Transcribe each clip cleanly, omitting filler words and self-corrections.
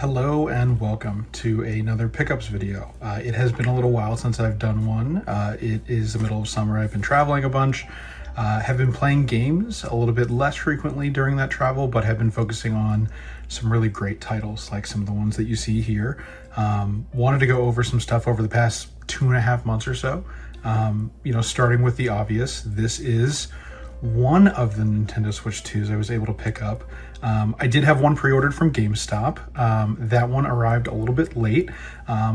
Hello and welcome to another pickups video. It has been a little while since I've done one. It is the middle of summer. I've been traveling a bunch, have been playing games a little bit less frequently during that travel, but have been focusing on some really great titles like some of the ones that you see here. Wanted to go over some stuff over the past 2.5 months or so. Starting with the obvious, this is one of the Nintendo Switch 2s I was able to pick up. I did have one pre-ordered from GameStop. That one arrived a little bit late.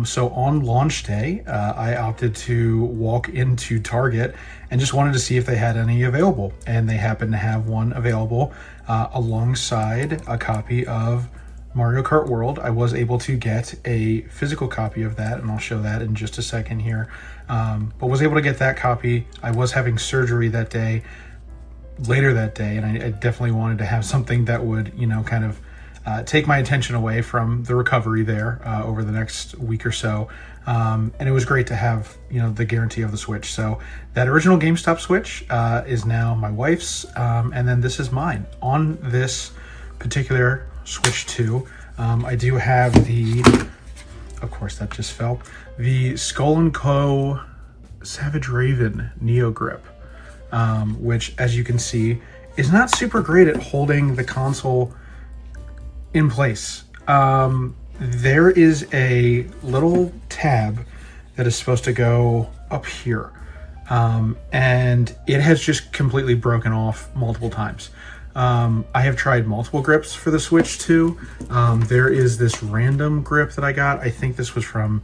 So on launch day, I opted to walk into Target and just wanted to see if they had any available. And they happened to have one available alongside a copy of Mario Kart World. I was able to get a physical copy of that, and I'll show that in just a second here. But was able to get that copy. I was having surgery later that day, and I definitely wanted to have something that would, kind of take my attention away from the recovery there over the next week or so. And it was great to have, the guarantee of the Switch. So that original GameStop Switch is now my wife's, and then this is mine. On this particular Switch 2, I do have of course that just fell, the Skull & Co. Savage Raven Neo Grip. Which, as you can see, is not super great at holding the console in place. There is a little tab that is supposed to go up here, and it has just completely broken off multiple times. I have tried multiple grips for the Switch 2. There is this random grip that I got. I think this was from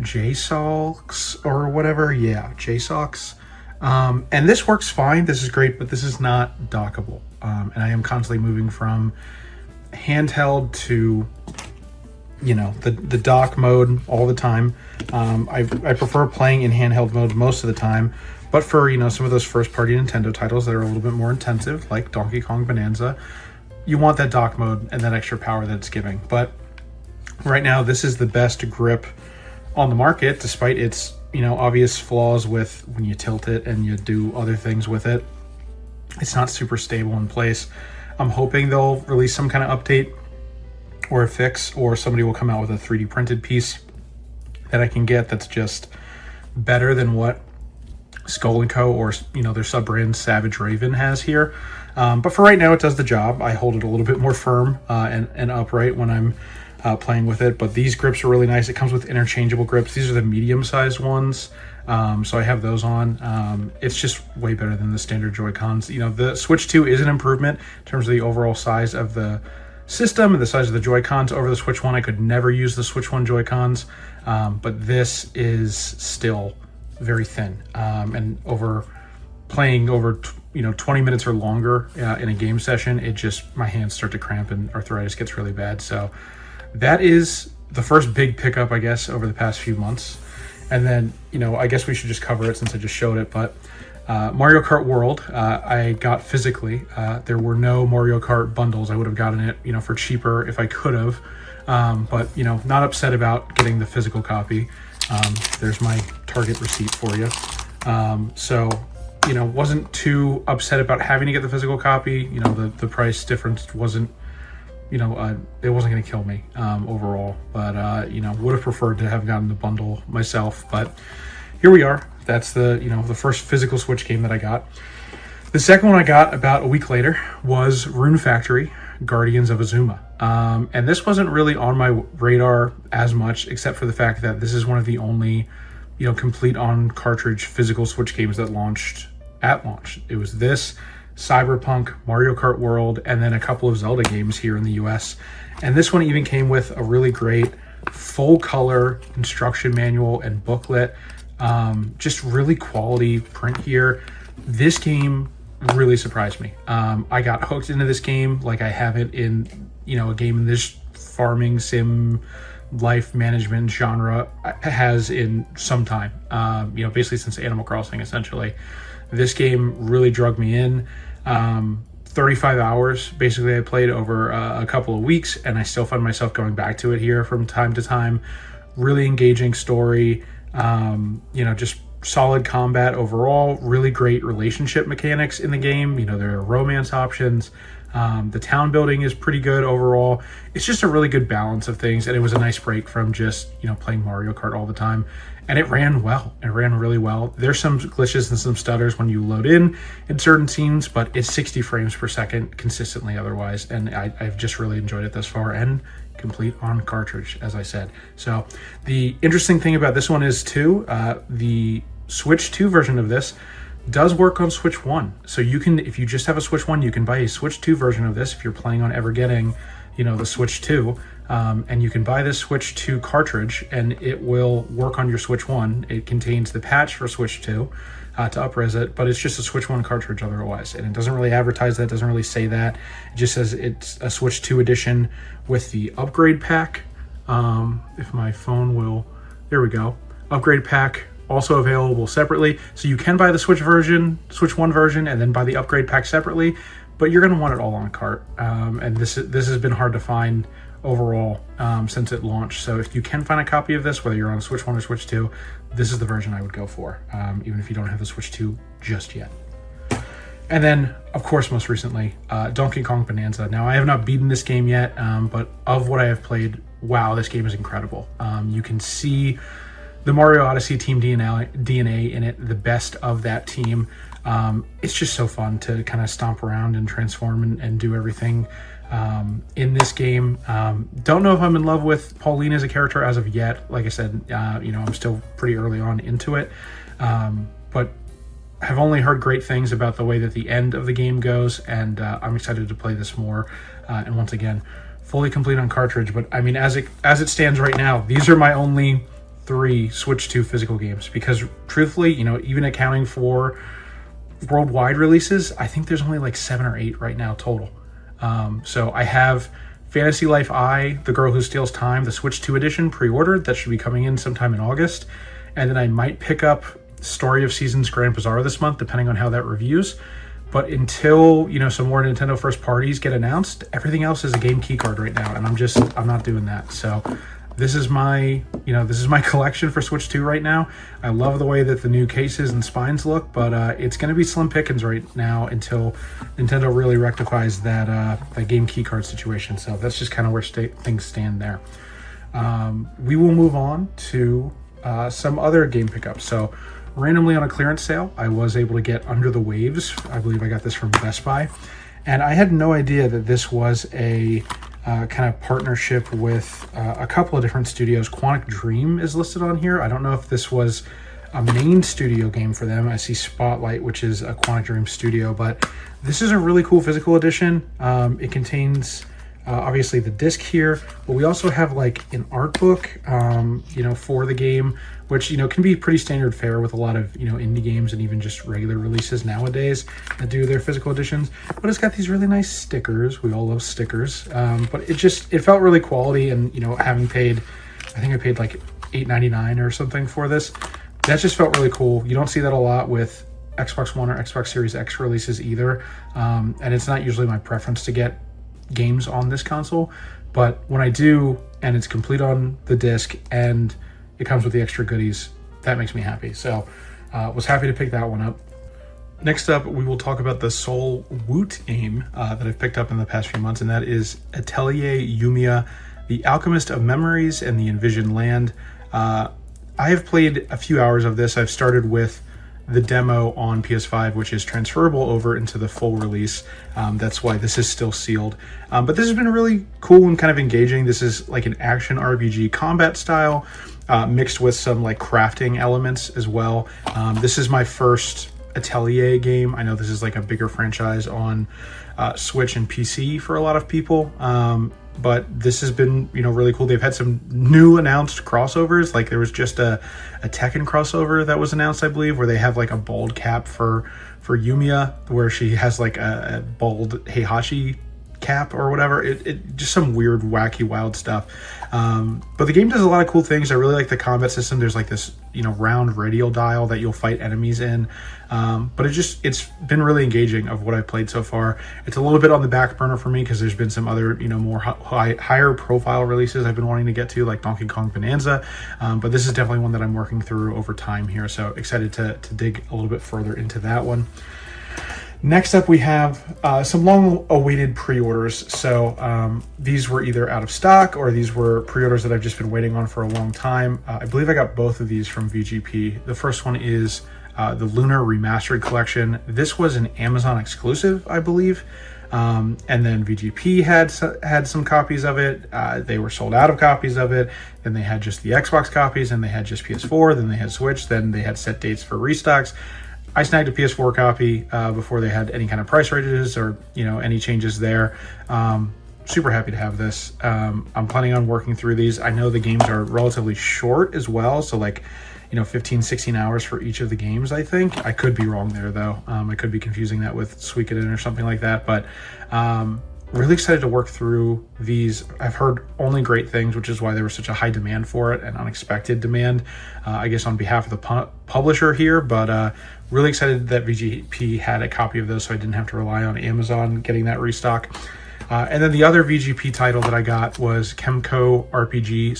JSOX or whatever. Yeah, JSOX. And this works fine. This is great, but this is not dockable. And I am constantly moving from handheld to, the dock mode all the time. I prefer playing in handheld mode most of the time, but for, some of those first party Nintendo titles that are a little bit more intensive, like Donkey Kong Bonanza, you want that dock mode and that extra power that it's giving. But right now, this is the best grip on the market, despite its obvious flaws with when you tilt it and you do other things with it. It's not super stable in place. I'm hoping they'll release some kind of update or a fix, or somebody will come out with a 3D printed piece that I can get that's just better than what Skull & Co. or their sub-brand Savage Raven has here. But for right now, it does the job. I hold it a little bit more firm and upright when I'm playing with it, but these grips are really nice. It comes with interchangeable grips. These are the medium-sized ones, so I have those on. It's just way better than the standard Joy-Cons. The Switch 2 is an improvement in terms of the overall size of the system and the size of the Joy-Cons over the Switch 1. I could never use the Switch 1 Joy-Cons, but this is still very thin, and playing over 20 minutes or longer in a game session, my hands start to cramp and arthritis gets really bad. So that is the first big pickup, I guess, over the past few months. And then, I guess we should just cover it since I just showed it. But Mario Kart World, I got physically. There were no Mario Kart bundles. I would have gotten it, for cheaper if I could have. But, not upset about getting the physical copy. There's my Target receipt for you. So, wasn't too upset about having to get the physical copy. The price difference wasn't, it wasn't going to kill me overall, but would have preferred to have gotten the bundle myself. But here we are. That's the first physical Switch game that I got. The second one I got about a week later was Rune Factory Guardians of Azuma, and this wasn't really on my radar as much, except for the fact that this is one of the only complete on cartridge physical Switch games that launched at launch. It was this, Cyberpunk, Mario Kart World, and then a couple of Zelda games here in the US. And this one even came with a really great full color instruction manual and booklet. Just really quality print here. This game really surprised me. I got hooked into this game like I haven't in, a game in this farming sim life management genre has in some time. Basically since Animal Crossing, essentially. This game really drug me in. 35 hours basically I played over a couple of weeks, and I still find myself going back to it here from time to time. Really engaging story, just solid combat overall, really great relationship mechanics in the game. There are romance options, The town building is pretty good overall. It's just a really good balance of things, and it was a nice break from just, playing Mario Kart all the time. And it ran well. It ran really well. There's some glitches and some stutters when you load in certain scenes, but it's 60 frames per second consistently otherwise, and I've just really enjoyed it thus far, and complete on cartridge, as I said. So the interesting thing about this one is too, the Switch 2 version of this does work on Switch 1. So you can, if you just have a Switch 1, you can buy a Switch 2 version of this if you're planning on ever getting, the Switch 2. And you can buy this Switch 2 cartridge and it will work on your Switch 1. It contains the patch for Switch 2 to up-res it, but it's just a Switch 1 cartridge otherwise. And it doesn't really advertise that, doesn't really say that. It just says it's a Switch 2 edition with the upgrade pack. If my phone will, there we go. Upgrade pack also available separately. So you can buy the Switch 1 version, and then buy the upgrade pack separately, but you're gonna want it all on a cart. And this has been hard to find overall since it launched. So if you can find a copy of this, whether you're on Switch 1 or Switch 2, this is the version I would go for, even if you don't have the Switch 2 just yet. And then, of course, most recently, Donkey Kong Bonanza. Now, I have not beaten this game yet, but of what I have played, wow, this game is incredible. You can see the Mario Odyssey team DNA in it, the best of that team. It's just so fun to kind of stomp around and transform and do everything in this game. Don't know if I'm in love with Pauline as a character as of yet. Like I said, I'm still pretty early on into it, but have only heard great things about the way that the end of the game goes, and I'm excited to play this more. And once again, fully complete on cartridge. But I mean, as it stands right now, these are my only 3 Switch 2 physical games, because truthfully, even accounting for worldwide releases, I think there's only like 7 or 8 right now total. So I have Fantasy Life I, The Girl Who Steals Time, the Switch 2 edition pre-ordered. That should be coming in sometime in August. And then I might pick up Story of Seasons Grand Bazaar this month, depending on how that reviews. But until, some more Nintendo first parties get announced, everything else is a game key card right now. And I'm not doing that. So this is my collection for Switch 2 right now. I love the way that the new cases and spines look, but it's going to be slim pickings right now until Nintendo really rectifies that game key card situation. So that's just kind of where things stand there. We will move on to some other game pickups. So randomly on a clearance sale, I was able to get Under the Waves. I believe I got this from Best Buy. And I had no idea that this was a kind of partnership with a couple of different studios. Quantic Dream is listed on here. I don't know if this was a main studio game for them. I see Spotlight, which is a Quantic Dream studio, but this is a really cool physical edition. It contains obviously the disc here, but we also have like an art book, for the game, which, can be pretty standard fare with a lot of, indie games and even just regular releases nowadays that do their physical editions. But it's got these really nice stickers. We all love stickers. But it felt really quality, and, having paid, I think I paid like $8.99 or something for this. That just felt really cool. You don't see that a lot with Xbox One or Xbox Series X releases either. And it's not usually my preference to get games on this console, but when I do, and it's complete on the disc and it comes with the extra goodies, that makes me happy. So was happy to pick that one up. Next up, we will talk about the Soul Woot game that I've picked up in the past few months, and that is Atelier Yumiya, The Alchemist of Memories and the Envisioned Land. I have played a few hours of this. I've started with the demo on PS5, which is transferable over into the full release. That's why this is still sealed. But this has been really cool and kind of engaging. This is like an action RPG combat style, mixed with some like crafting elements as well. This is my first Atelier game. I know this is like a bigger franchise on Switch and PC for a lot of people. But this has been, really cool. They've had some new announced crossovers. Like there was just a Tekken crossover that was announced, I believe, where they have like a bald cap for Yumiya, where she has like a bald Heihachi cap or whatever. It just some weird, wacky, wild stuff. But the game does a lot of cool things. I really like the combat system. There's like this, round radial dial that you'll fight enemies in. But it's been really engaging of what I've played so far. It's a little bit on the back burner for me because there's been some other, more higher profile releases I've been wanting to get to, like Donkey Kong Bonanza. But this is definitely one that I'm working through over time here. So excited to dig a little bit further into that one. Next up, we have some long-awaited pre-orders. So these were either out of stock or these were pre-orders that I've just been waiting on for a long time. I believe I got both of these from VGP. The first one is the Lunar Remastered Collection. This was an Amazon exclusive, I believe. And then VGP had some copies of it. They were sold out of copies of it. Then they had just the Xbox copies, and they had just PS4. Then they had Switch. Then they had set dates for restocks. I snagged a PS4 copy before they had any kind of price ranges or any changes there. Super happy to have this. I'm planning on working through these. I know the games are relatively short as well, so 15, 16 hours for each of the games, I think. I could be wrong there, though. I could be confusing that with Suikoden or something like that, but really excited to work through these. I've heard only great things, which is why there was such a high demand for it and unexpected demand, I guess, on behalf of the publisher here, but really excited that VGP had a copy of those so I didn't have to rely on Amazon getting that restock. And then the other VGP title that I got was Kemco RPG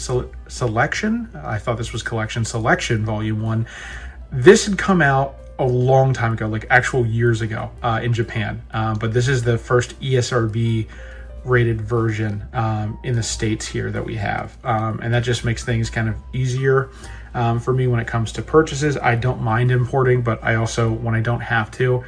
Selection. I thought this was Collection Selection Volume 1. This had come out a long time ago, actual years ago in Japan. But this is the first ESRB rated version in the States here that we have. And that just makes things kind of easier for me when it comes to purchases. I don't mind importing, but I also, when I don't have to,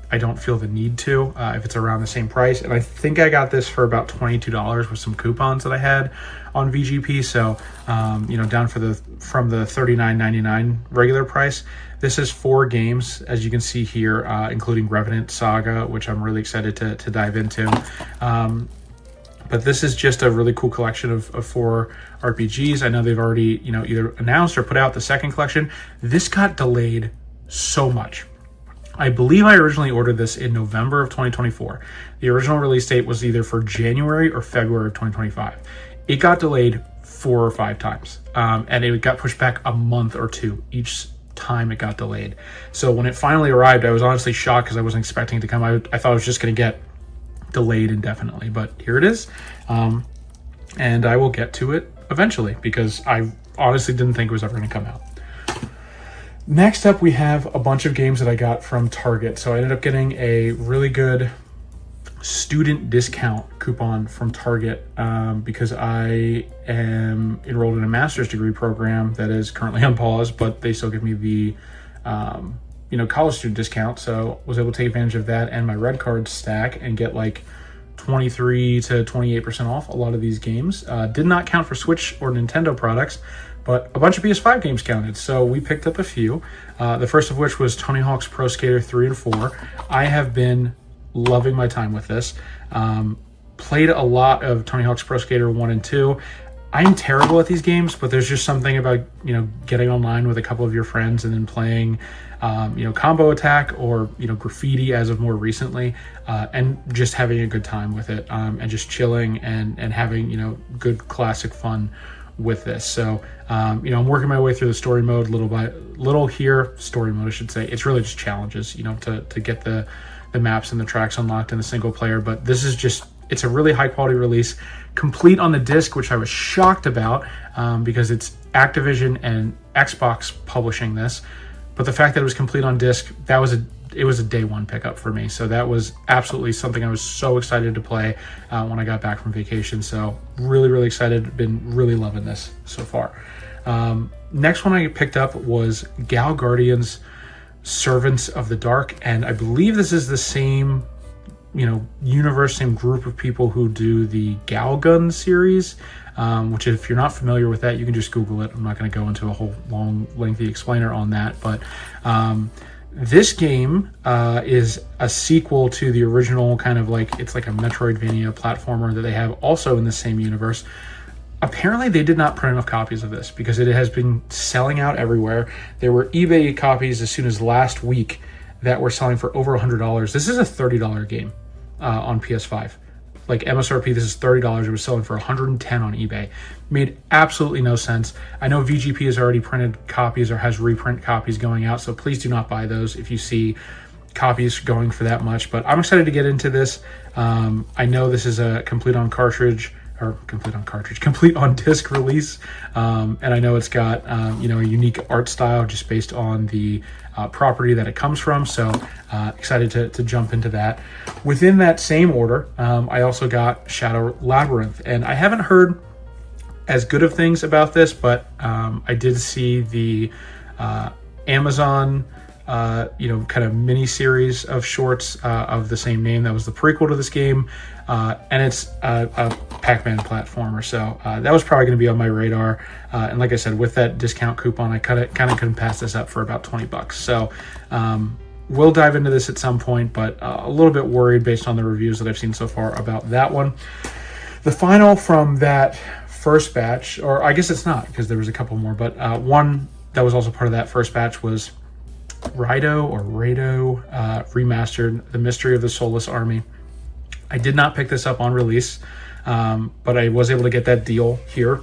I don't feel the need to if it's around the same price. And I think I got this for about $22 with some coupons that I had on VGP. So, down from the $39.99 regular price. This is 4 games, as you can see here, including Revenant Saga, which I'm really excited to dive into. But this is just a really cool collection of 4 RPGs. I know they've already, either announced or put out the second collection. This got delayed so much. I believe I originally ordered this in November of 2024. The original release date was either for January or February of 2025. It got delayed 4 or 5 times, and it got pushed back a month or 2 each time it got delayed. So when it finally arrived, I was honestly shocked because I wasn't expecting it to come. I thought I was just going to get delayed indefinitely, but here it is. And I will get to it eventually because I honestly didn't think it was ever going to come out. Next up, we have a bunch of games that I got from Target. So I ended up getting a really good student discount coupon from Target because I am enrolled in a master's degree program that is currently on pause, but they still give me the college student discount. So was able to take advantage of that and my red card stack and get 23 to 28% off a lot of these games. Did not count for Switch or Nintendo products, but a bunch of PS5 games counted, so we picked up a few. The first of which was Tony Hawk's Pro Skater 3 and 4. I have been loving my time with this. Played a lot of Tony Hawk's Pro Skater 1 and 2. I'm terrible at these games, but there's just something about, getting online with a couple of your friends and then playing, Combo Attack or, Graffiti as of more recently, and just having a good time with it, and just chilling and having, good classic fun with this. So, I'm working my way through the story mode little by little here. Story mode, I should say. It's really just challenges, to get the maps and the tracks unlocked in the single player. But this is just, it's a really high quality release, complete on the disc, which I was shocked about because it's Activision and Xbox publishing this. But the fact that it was complete on disc, it was a day one pickup for me. So that was absolutely something I was so excited to play when I got back from vacation. So really, really excited. Been really loving this so far. Next one I picked up was Gal Guardians Servants of the Dark. And I believe this is the same, universe, same group of people who do the Gal Gun series, which if you're not familiar with that, you can just Google it. I'm not going to go into a whole long, lengthy explainer on that. But this game is a sequel to the original it's like a Metroidvania platformer that they have also in the same universe. Apparently they did not print enough copies of this because it has been selling out everywhere. There were eBay copies as soon as last week that were selling for over $100. This is a $30 game on PS5. MSRP, this is $30. It was selling for $110 on eBay. Made absolutely no sense. I know VGP has already printed copies or has reprint copies going out, so please do not buy those if you see copies going for that much. But I'm excited to get into this. I know this is a complete on cartridge or complete on cartridge, complete on disc release. And I know it's got, you know, a unique art style just based on the property that it comes from. So excited to jump into that. Within that same order, I also got Shadow Labyrinth, and I haven't heard as good of things about this, but I did see the Amazon you know, kind of mini series of shorts of the same name that was the prequel to this game, and it's a Pac-Man platformer, so that was probably going to be on my radar, and like I said, with that discount coupon, I kind of couldn't pass this up for about $20. So we'll dive into this at some point, but a little bit worried based on the reviews that I've seen so far about that one. The final from that first batch, or I guess it's not, because there was a couple more, but one that was also part of that first batch was Raido Remastered, The Mystery of the Soulless Army. I did not pick this up on release, but I was able to get that deal here.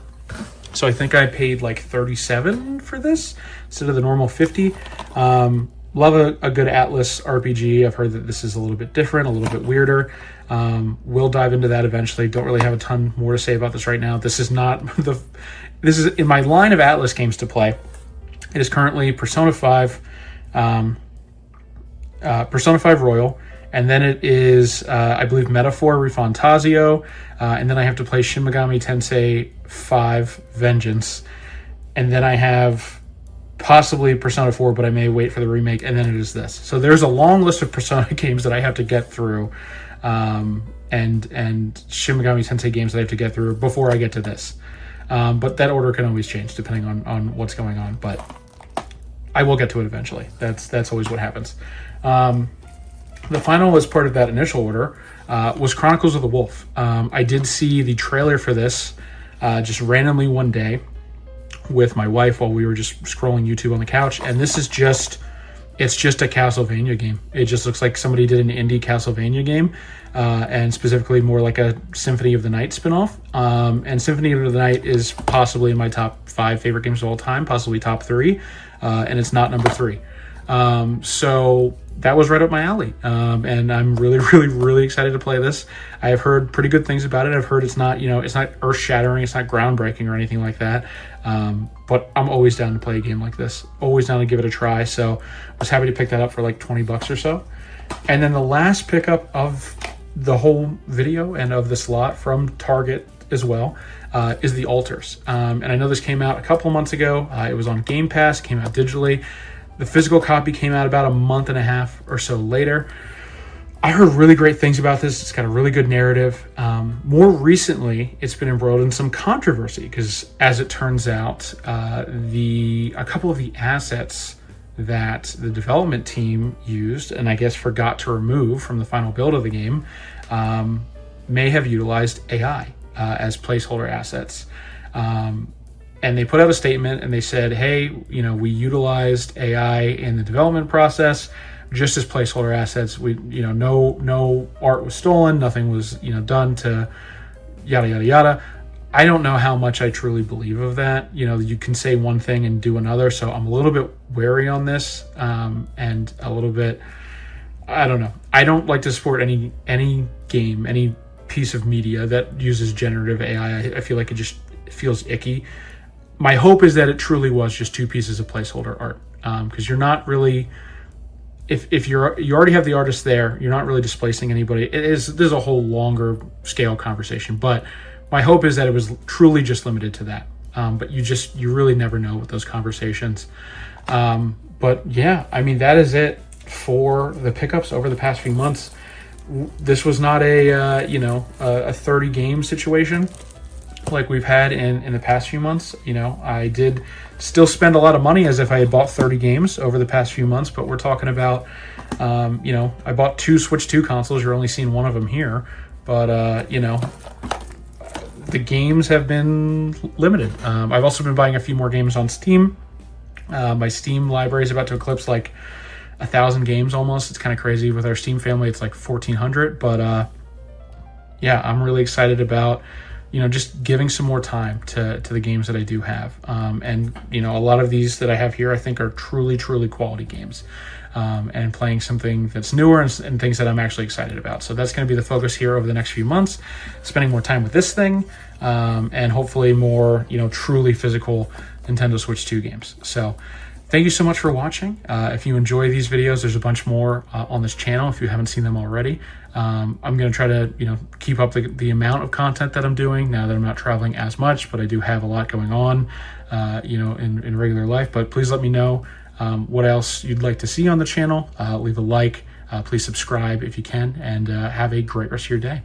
So I think I paid like $37 for this instead of the normal $50. Love a good Atlas RPG. I've heard that this is a little bit different, a little bit weirder. We'll dive into that eventually. Don't really have a ton more to say about this right now. This is not this is in my line of Atlas games to play. It is currently Persona 5 Royal, and then it is I believe Metaphor Refantasio, and then I have to play Shin Megami Tensei 5 Vengeance, and then I have possibly Persona 4, but I may wait for the remake, and then it is this. So there's a long list of Persona games that I have to get through, and Shin Megami Tensei games that I have to get through before I get to this. But that order can always change depending on what's going on, but I will get to it eventually. That's always what happens. The final as part of that initial order was Chronicles of the Wolf. I did see the trailer for this just randomly one day with my wife while we were just scrolling YouTube on the couch, and this is it's just a Castlevania game. It just looks like somebody did an indie Castlevania game, and specifically more like a Symphony of the Night spinoff. And Symphony of the Night is possibly in my top 5 favorite games of all time, possibly top 3, and it's not number 3. So that was right up my alley, and I'm really excited to play this. I have heard pretty good things about it. I've heard it's not earth-shattering, it's not groundbreaking or anything like that, but I'm always down to play a game like this, always down to give it a try. So I was happy to pick that up for like $20 or so. And then the last pickup of the whole video and of the slot from Target as well is The Altars, and I know this came out a couple of months ago. It was on Game Pass, came out digitally. The physical copy came out about a month and a half or so later. I heard really great things about this. It's got a really good narrative. More recently, it's been embroiled in some controversy because, as it turns out, a couple of the assets that the development team used and I guess forgot to remove from the final build of the game may have utilized AI as placeholder assets. And they put out a statement and they said, hey, we utilized AI in the development process just as placeholder assets. We, no art was stolen, nothing was, done to yada, yada, yada. I don't know how much I truly believe of that. You can say one thing and do another. So I'm a little bit wary on this, and a little bit, I don't know. I don't like to support any game, any piece of media that uses generative AI. I feel like it just feels icky. My hope is that it truly was just 2 pieces of placeholder art, because you're not really, if you already have the artist there, you're not really displacing anybody. There's a whole longer scale conversation, but my hope is that it was truly just limited to that. But you really never know with those conversations. But yeah, I mean, that is it for the pickups over the past few months. This was not a 30 game situation like we've had in the past few months. I did still spend a lot of money as if I had bought 30 games over the past few months, but we're talking about, I bought 2 Switch 2 consoles. You're only seeing one of them here, but, the games have been limited. I've also been buying a few more games on Steam. My Steam library is about to eclipse like 1,000 games almost. It's kind of crazy. With our Steam family, it's like 1,400, but, yeah, I'm really excited about just giving some more time to the games that I do have. And, a lot of these that I have here, I think are truly, truly quality games. and playing something that's newer and things that I'm actually excited about. So that's going to be the focus here over the next few months, spending more time with this thing, and hopefully more, truly physical Nintendo Switch 2 games. So thank you so much for watching. If you enjoy these videos, there's a bunch more on this channel if you haven't seen them already. I'm going to try to, keep up the amount of content that I'm doing now that I'm not traveling as much, but I do have a lot going on, in regular life. But please let me know what else you'd like to see on the channel. Leave a like, please subscribe if you can, and have a great rest of your day.